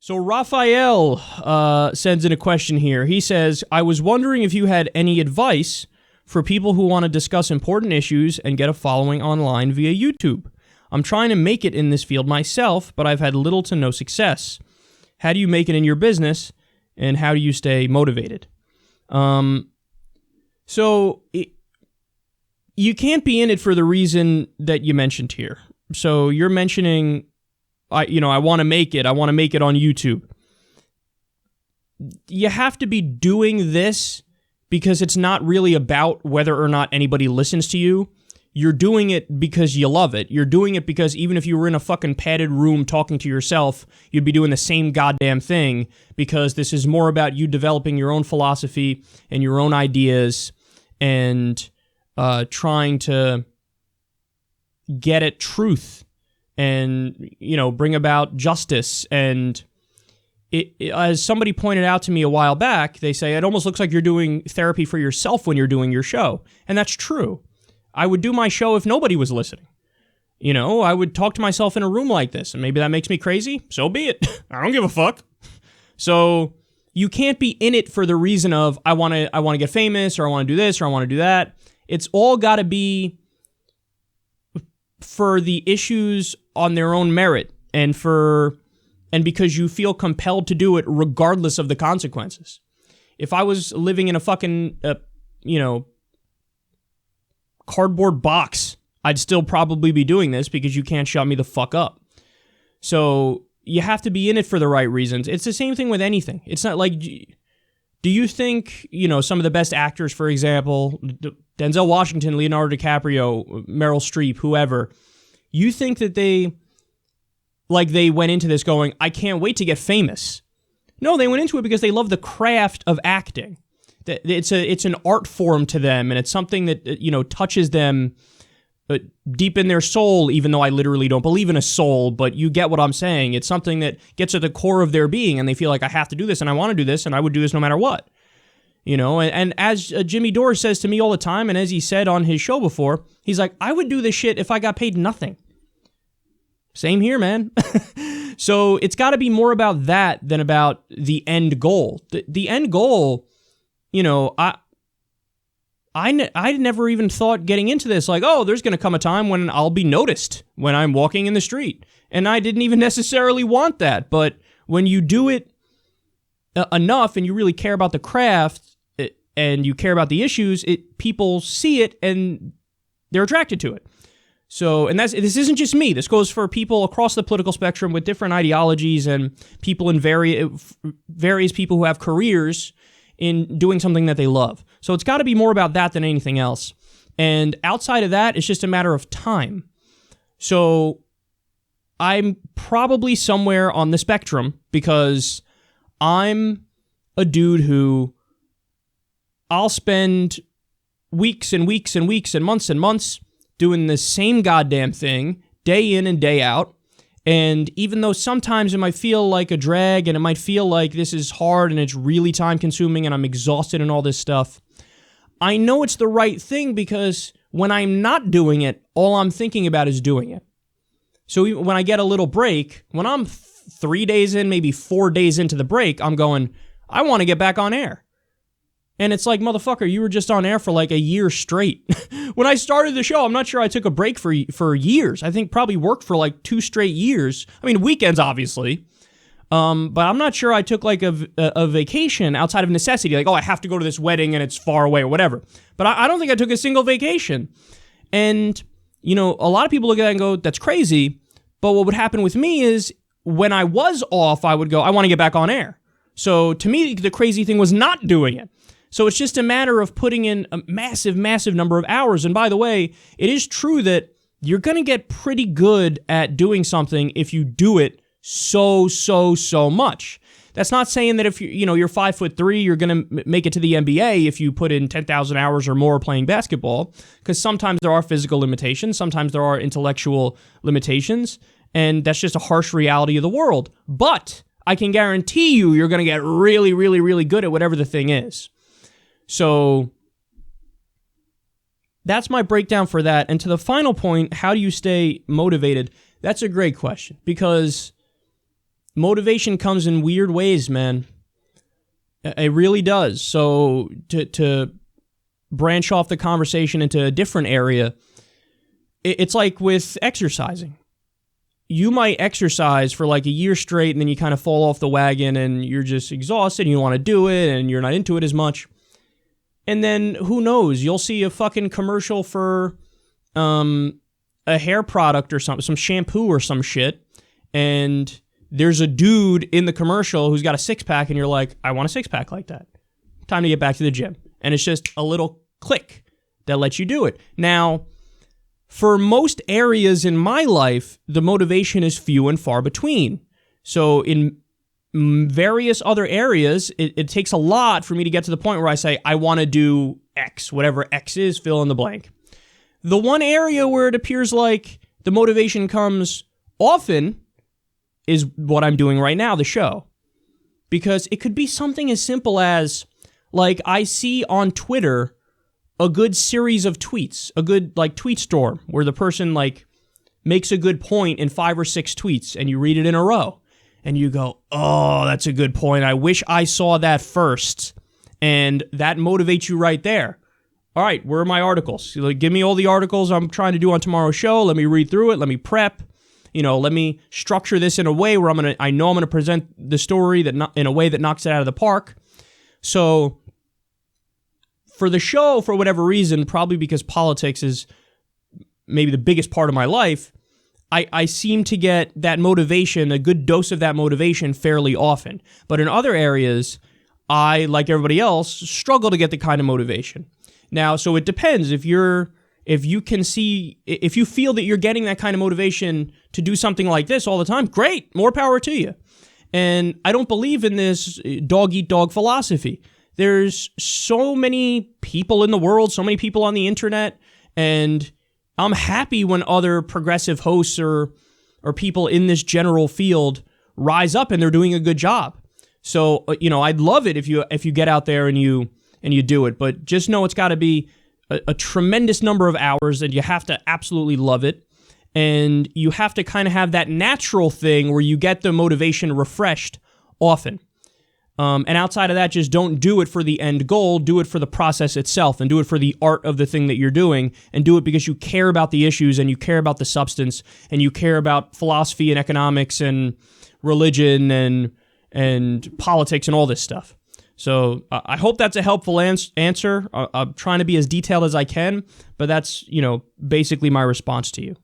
So Raphael sends in a question here. He says, I was wondering if you had any advice for people who want to discuss important issues and get a following online via YouTube. I'm trying to make it in this field myself, but I've had little to no success. How do you make it in your business, and how do you stay motivated? You can't be in it for the reason that you mentioned here. So you're mentioning, I want to make it. I want to make it on YouTube. You have to be doing this because it's not really about whether or not anybody listens to you. You're doing it because you love it. You're doing it because even if you were in a fucking padded room talking to yourself, you'd be doing the same goddamn thing, because this is more about you developing your own philosophy and your own ideas and trying to get at truth and, bring about justice. And as somebody pointed out to me a while back, they say it almost looks like you're doing therapy for yourself when you're doing your show. And that's true. I would do my show if nobody was listening. I would talk to myself in a room like this, and maybe that makes me crazy. So be it. I don't give a fuck. So you can't be in it for the reason of I want to get famous, or I want to do this, or I want to do that. It's all got to be for the issues on their own merit, and because you feel compelled to do it regardless of the consequences. If I was living in a fucking cardboard box, I'd still probably be doing this, because you can't shut me the fuck up. So you have to be in it for the right reasons. It's the same thing with anything. It's not like, do you think, some of the best actors, for example, Denzel Washington, Leonardo DiCaprio, Meryl Streep, whoever, you think that they went into this going, I can't wait to get famous? No, they went into it because they love the craft of acting. It's an art form to them, and it's something that touches them deep in their soul, even though I literally don't believe in a soul, but you get what I'm saying. It's something that gets at the core of their being, and they feel like I have to do this, and I want to do this, and I would do this no matter what. And as Jimmy Dore says to me all the time, and as he said on his show before, he's like, I would do this shit if I got paid nothing. Same here, man. So it's got to be more about that than about the end goal. The end goal, I never even thought getting into this, like, oh, there's going to come a time when I'll be noticed when I'm walking in the street. And I didn't even necessarily want that. But when you do it enough and you really care about the craft and you care about the issues, people see it and they're attracted to it. So, and this isn't just me. This goes for people across the political spectrum with different ideologies and people in various people who have careers in doing something that they love. So it's got to be more about that than anything else. And outside of that, it's just a matter of time. So I'm probably somewhere on the spectrum, because I'm a dude who I'll spend weeks and weeks and weeks and months doing the same goddamn thing day in and day out. And even though sometimes it might feel like a drag and it might feel like this is hard and it's really time consuming and I'm exhausted and all this stuff, I know it's the right thing, because when I'm not doing it, all I'm thinking about is doing it. So when I get a little break, when I'm 3 days in, maybe 4 days into the break, I'm going, I want to get back on air. And it's like, motherfucker, you were just on air for like a year straight. When I started the show, I'm not sure I took a break for years. I think probably worked for like 2 straight years. I mean, weekends, obviously. But I'm not sure I took like a vacation outside of necessity. Like, oh, I have to go to this wedding and it's far away or whatever. But I don't think I took a single vacation. And, a lot of people look at that and go, that's crazy. But what would happen with me is when I was off, I would go, I want to get back on air. So to me, the crazy thing was not doing it. So it's just a matter of putting in a massive, massive number of hours. And by the way, it is true that you're going to get pretty good at doing something if you do it so much. That's not saying that if you're 5'3", you're going to make it to the NBA if you put in 10,000 hours or more playing basketball, because sometimes there are physical limitations, sometimes there are intellectual limitations, and that's just a harsh reality of the world. But I can guarantee you're going to get really, really, really good at whatever the thing is. So that's my breakdown for that. And to the final point, how do you stay motivated? That's a great question, because motivation comes in weird ways, man. It really does. So to branch off the conversation into a different area, it's like with exercising. You might exercise for like a year straight and then you kind of fall off the wagon and you're just exhausted and you don't want to do it and you're not into it as much. And then who knows, you'll see a fucking commercial for a hair product or something, some shampoo or some shit, and there's a dude in the commercial who's got a six-pack and you're like, I want a six-pack like that. Time to get back to the gym. And it's just a little click that lets you do it. Now, for most areas in my life, the motivation is few and far between. So in various other areas, it takes a lot for me to get to the point where I say, I want to do X, whatever X is, fill in the blank. The one area where it appears like the motivation comes often is what I'm doing right now, the show. Because it could be something as simple as, like, I see on Twitter a good series of tweets, a good, like, tweet storm, where the person, like, makes a good point in 5 or 6 tweets, and you read it in a row. And you go, oh, that's a good point. I wish I saw that first. And that motivates you right there. All right, where are my articles? Like, give me all the articles I'm trying to do on tomorrow's show. Let me read through it. Let me prep. Let me structure this in a way where I know I'm going to present the story in a way that knocks it out of the park. So for the show, for whatever reason, probably because politics is maybe the biggest part of my life, I seem to get that motivation, a good dose of that motivation fairly often. But in other areas, I, like everybody else, struggle to get the kind of motivation. Now, so it depends. If you feel that you're getting that kind of motivation to do something like this all the time, great, more power to you. And I don't believe in this dog-eat-dog philosophy. There's so many people in the world, so many people on the internet, and I'm happy when other progressive hosts or people in this general field rise up and they're doing a good job. So, I'd love it if you get out there and you do it, but just know it's got to be a tremendous number of hours, and you have to absolutely love it. And you have to kind of have that natural thing where you get the motivation refreshed often. And outside of that, just don't do it for the end goal. Do it for the process itself, and do it for the art of the thing that you're doing, and do it because you care about the issues, and you care about the substance, and you care about philosophy and economics and religion and politics and all this stuff. So I hope that's a helpful answer. I'm trying to be as detailed as I can, but that's, basically my response to you.